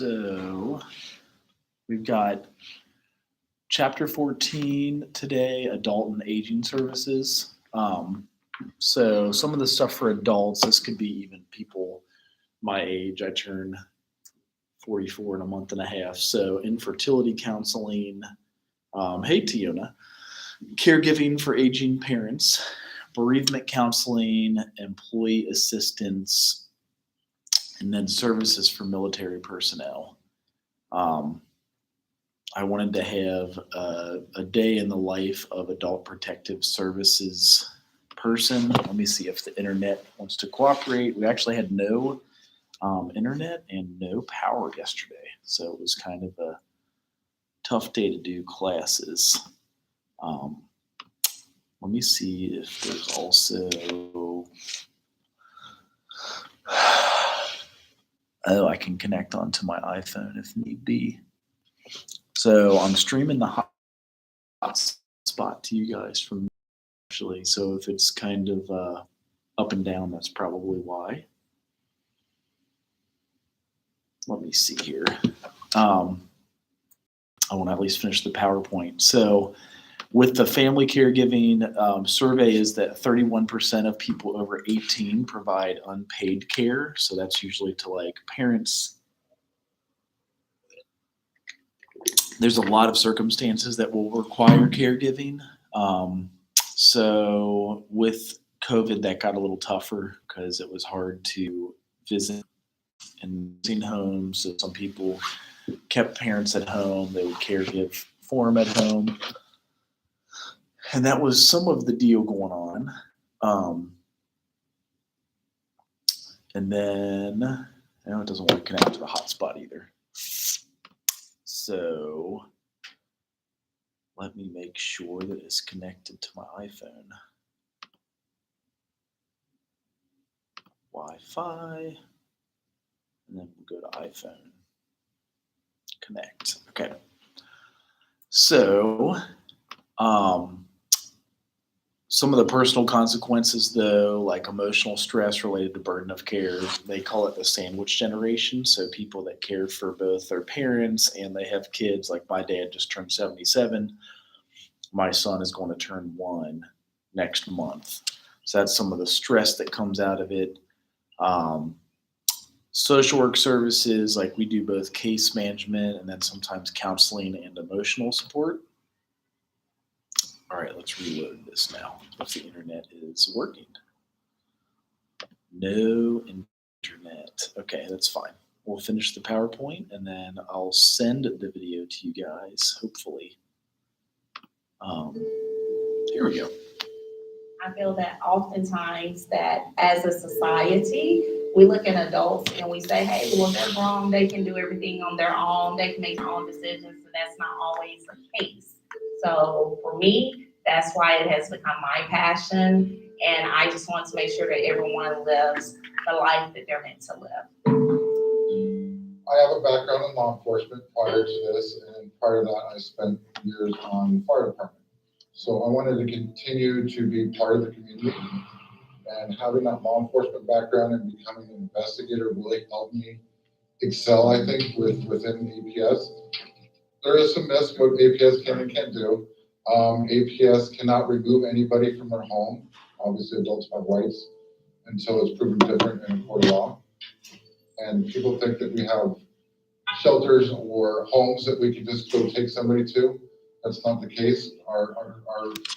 So we've got chapter 14 today, adult and aging services. So some of the stuff for adults, this could be even people my age. I turn 44 in a month and a half. So infertility counseling, hey Tiona, caregiving for aging parents, bereavement counseling, employee assistance, and then services for military personnel. I wanted to have a day in the life of adult protective services person. Let me see if the internet wants to cooperate. We actually had no internet and no power yesterday, so it was kind of a tough day to do classes. Let me see if there's also, I can connect onto my iPhone if need be. So I'm streaming the hotspot to you guys from actually. So if it's kind of up and down, that's probably why. Let me see here. I want to at least finish the PowerPoint. So with the family caregiving survey is that 31% of people over 18 provide unpaid care. So that's usually to like parents. There's a lot of circumstances that will require caregiving. So with COVID, that got a little tougher because it was hard to visit in nursing homes. So some people kept parents at home. They would caregive for them at home. And that was some of the deal going on. And then, it doesn't want to connect to the hotspot either. So let me make sure that it's connected to my iPhone. Wi-Fi, and then we'll go to iPhone. Connect. Okay. So, some of the personal consequences, though, like emotional stress related to burden of care, they call it the sandwich generation. So people that care for both their parents and they have kids, like my dad just turned 77. My son is going to turn 1 next month. So that's some of the stress that comes out of it. Social work services, like we do both case management and then sometimes counseling and emotional support. All right, let's reload this now if the internet is working. No internet. Okay, that's fine. We'll finish the PowerPoint and then I'll send the video to you guys, hopefully. Here we go. I feel that oftentimes that as a society, we look at adults and we say, hey, well, they're grown, they can do everything on their own, they can make their own decisions, and that's not always the case. So for me, that's why it has become my passion, and I just want to make sure that everyone lives the life that they're meant to live. I have a background in law enforcement prior to this, and prior to that, I spent years on the fire department. So I wanted to continue to be part of the community, and having that law enforcement background and becoming an investigator really helped me excel, I think, within APS. There is some myths what APS can and can't do. APS cannot remove anybody from their home. Obviously, adults have rights until it's proven different in a court of law. And people think that we have shelters or homes that we can just go take somebody to. That's not the case. Our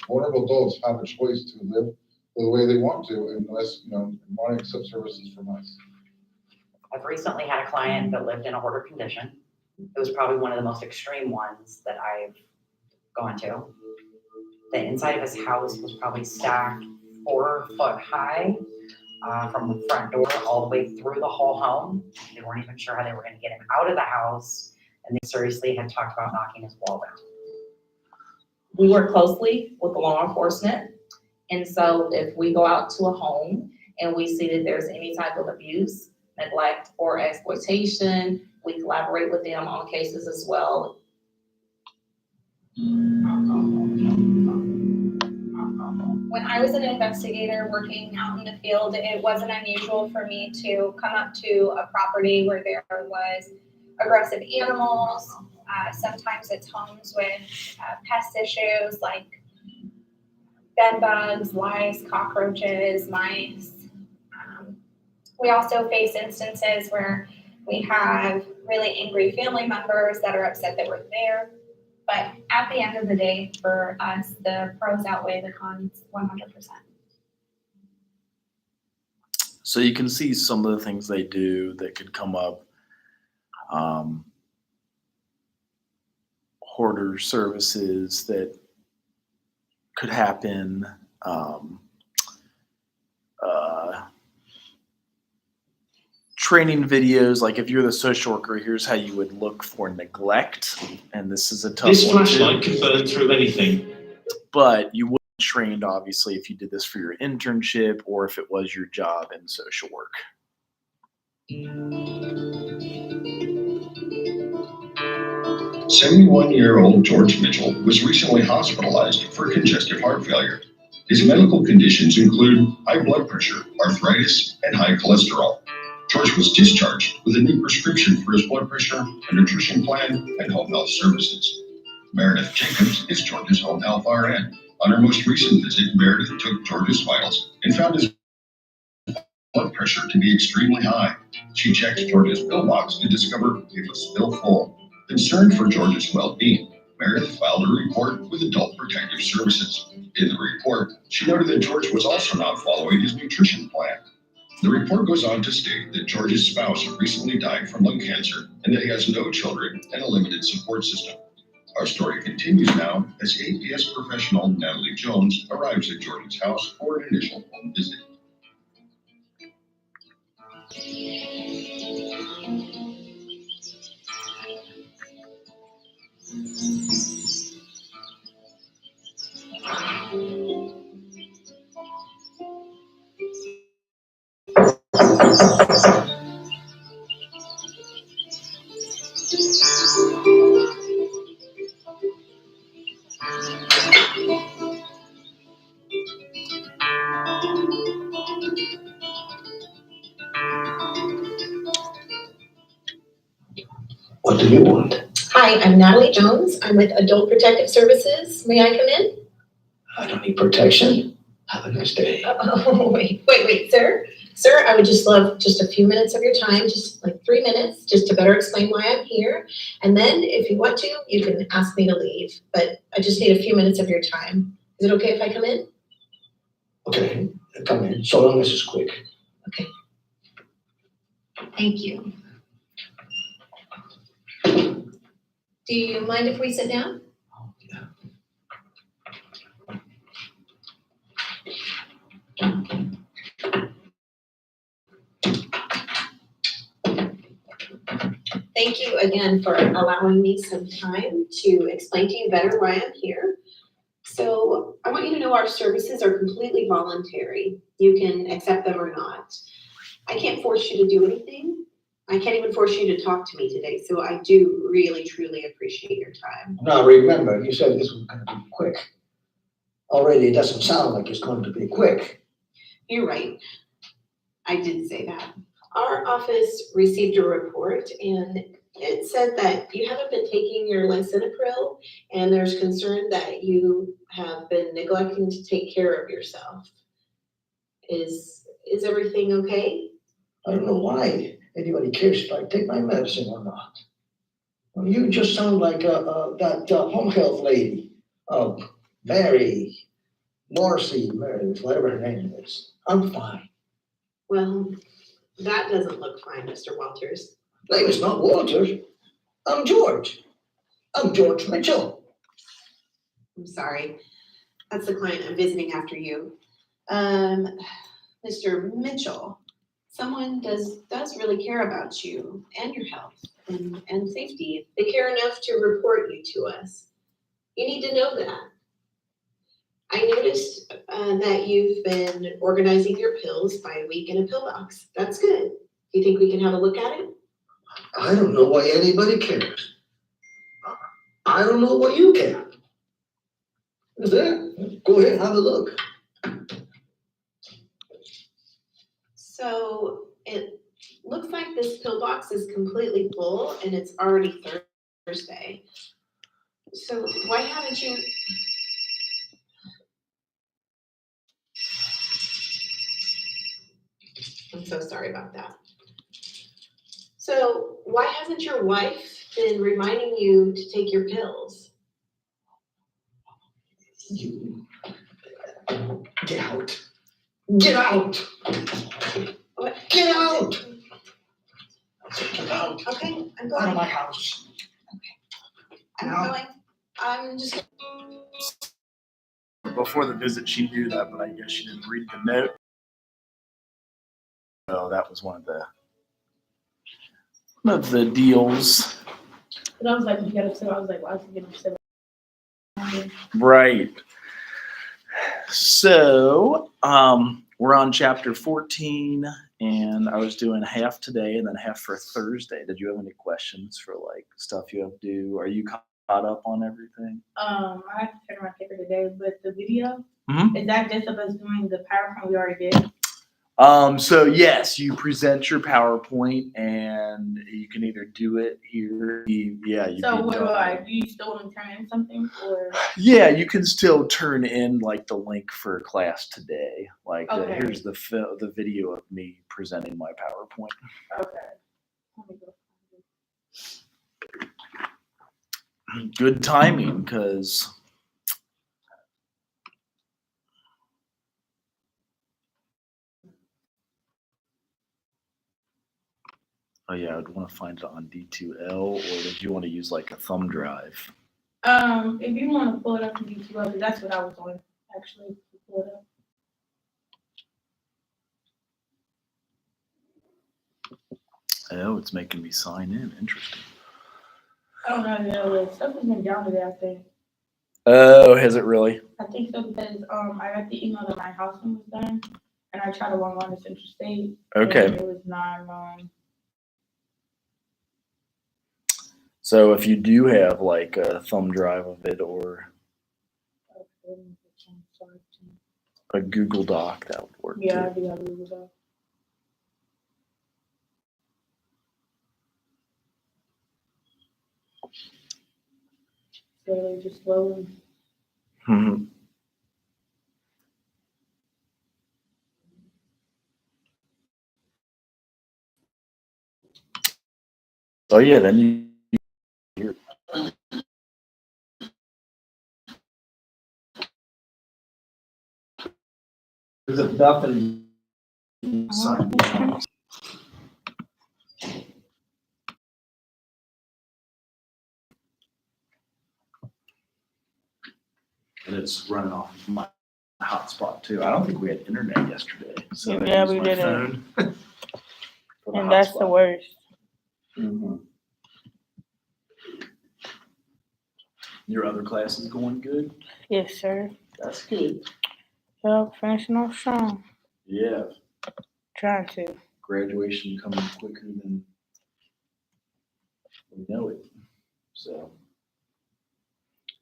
vulnerable adults have a choice to live the way they want to, unless, want to accept services from us. I've recently had a client that lived in a hoarder condition. It was probably one of the most extreme ones that I've gone to. The inside of his house was probably stacked 4 foot high from the front door all the way through the whole home. They weren't even sure how they were going to get him out of the house, and they seriously had talked about knocking his wall down. We work closely with the law enforcement, and so if we go out to a home and we see that there's any type of abuse, neglect, or exploitation, we collaborate with them on cases as well. When I was an investigator working out in the field, it wasn't unusual for me to come up to a property where there was aggressive animals. Sometimes it's homes with pest issues like bed bugs, lice, cockroaches, mice. We also face instances where we have really angry family members that are upset that we're there. But at the end of the day, for us, the pros outweigh the cons 100%. So you can see some of the things they do that could come up. Hoarder services that could happen. Training videos, like if you're the social worker, here's how you would look for neglect. And this is a tough This one too. flashlight can burn through anything. But you wouldn't be trained, obviously, if you did this for your internship or if it was your job in social work. 71-year-old George Mitchell was recently hospitalized for congestive heart failure. His medical conditions include high blood pressure, arthritis, and high cholesterol. George was discharged with a new prescription for his blood pressure, a nutrition plan, and home health services. Meredith Jacobs is George's home health RN. On her most recent visit, Meredith took George's vitals and found his blood pressure to be extremely high. She checked George's pill box to discover it was still full. Concerned for George's well-being, Meredith filed a report with Adult Protective Services. In the report, she noted that George was also not following his nutrition plan. The report goes on to state that George's spouse recently died from lung cancer and that he has no children and a limited support system. Our story continues now as APS professional Natalie Jones arrives at George's house for an initial home visit. What do you want? Hi, I'm Natalie Jones. I'm with Adult Protective Services. May I come in? I don't need protection. Have a nice day. Oh, wait, sir. Sir, I would just love just a few minutes of your time, just like 3 minutes, just to better explain why I'm here. And then if you want to, you can ask me to leave, but I just need a few minutes of your time. Is it okay if I come in? Okay, come in, so long as it's quick. Okay. Thank you. Do you mind if we sit down? Thank you again for allowing me some time to explain to you better why I'm here. So I want you to know our services are completely voluntary. You can accept them or not. I can't force you to do anything. I can't even force you to talk to me today. So I do really, truly appreciate your time. Now remember, you said this was going to be quick. Already it doesn't sound like it's going to be quick. You're right. I did say that. Our office received a report and it said that you haven't been taking your lisinopril and there's concern that you have been neglecting to take care of yourself. Is everything okay? I don't know why anybody cares if I take my medicine or not. Well, you just sound like that home health lady, Mary, Marcy, whatever her name is. I'm fine. Well, that doesn't look fine, Mr. Walters. Name is not Walters. I'm George. I'm George Mitchell. I'm sorry. That's the client I'm visiting after you. Mr. Mitchell, someone does really care about you and your health and safety. They care enough to report you to us. You need to know that. I noticed that you've been organizing your pills by week in a pill box. That's good. Do you think we can have a look at it? I don't know why anybody cares. I don't know why you care. Is there? Go ahead and have a look. So it looks like this pillbox is completely full and it's already Thursday. So why haven't you? I'm so sorry about that. So why hasn't your wife been reminding you to take your pills? You get out. Get out. What? Get out. Get out. Okay, I'm Out of going. my house. I'm Now. going. I'm just. Before the visit, she knew that, but I guess she didn't read the note. So that was one of the deals. But I was like, when you got upset, I was like, why is he getting upset? Right. So, we're on chapter 14, and I was doing half today and then half for Thursday. Did you have any questions for like stuff you have to do? Are you caught up on everything? I have to turn my paper today, but the video, Mhm. is that just of us doing the PowerPoint we already did? So yes, you present your PowerPoint and you can either do it here. You So can what do done. do you still want to turn in something or? Yeah, you can still turn in like the link for class today. Like Okay. here's the video of me presenting my PowerPoint. Okay. Let me go. Good timing, because oh yeah, I'd want to find it on D2L, or did you want to use like a thumb drive? If you want to pull it up to YouTube, that's what I was doing, actually, pull it up. Oh, it's making me sign in. Interesting. I don't know, the stuff has been down today, I think. Oh, has it really? I think so because, I got the email that my house one was done, and I tried to log on to Central State. Okay. And it was not, So if you do have like a thumb drive of it or a Google Doc, that would work yeah, I too. do have Google Doc. So just slowly. Mhm. Oh yeah, then you here. There's nothing. And it's running off of my hotspot too. I don't think we had internet yesterday, so I Yeah, used we my didn't. phone for the And that's the hotspot. worst. Mhm. Your other class is going good? Yes, sir. That's good. Yep, finishing off strong. Yeah, Trying to. graduation coming quicker than we know it. So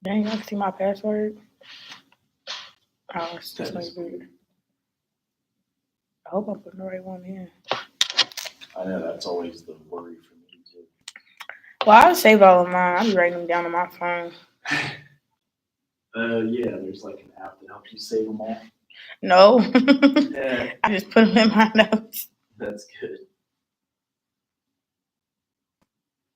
Dang, I can see my password. Oh, it's that just like is weird. I hope I'm putting the right one in. I know that's always the worry for me too. Well, I'll save all of mine. I'll be writing them down on my phone. Yeah, there's like an app that helps you save them all. No. Yeah, I just put them in my notes. that's good.